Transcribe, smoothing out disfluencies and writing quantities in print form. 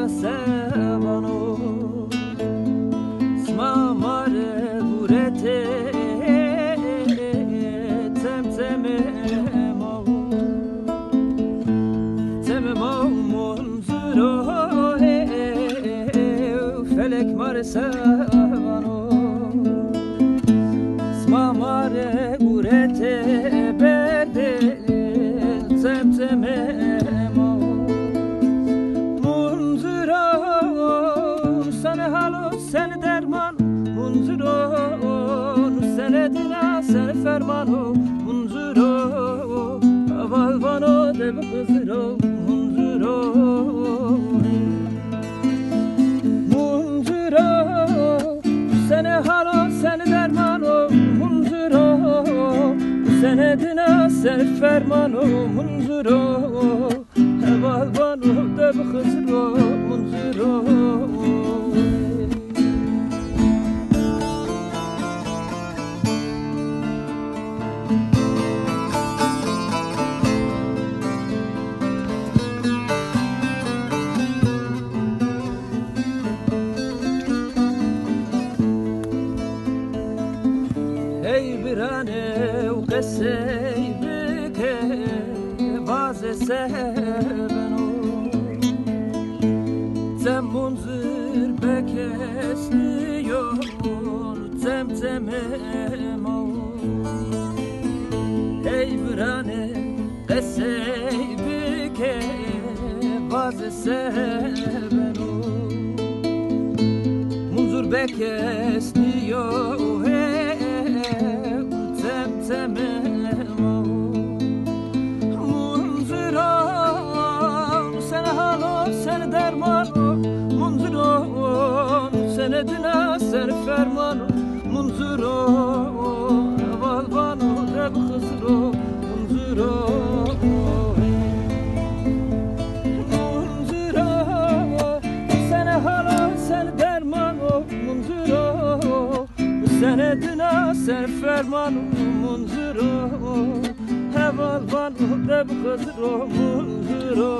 sevano smamare burete temtememo munzuro felek mare sevano smamare burete berde temtememo munzuro sana halo sen derman munzuro sen edina sen fermano munzuro avalvano de bızro munzuro munzuro sen halo sen dermano munzuro sen edina sen fermano munzuro avalvano de bızro munzuro ey birane uqsey bike vaze seveno tem munzir bekesniyor temtememo ey birane uqsey bike vaze seveno munzir bekesniyor temtememo munzuro sen halo sen dermano munzuro sen edina sen fermano munzuro avalvano de bızro munzuro munzuro sen halo sen dermano munzuro sen edina sen fermano munzuro avalvano de bızro munzuro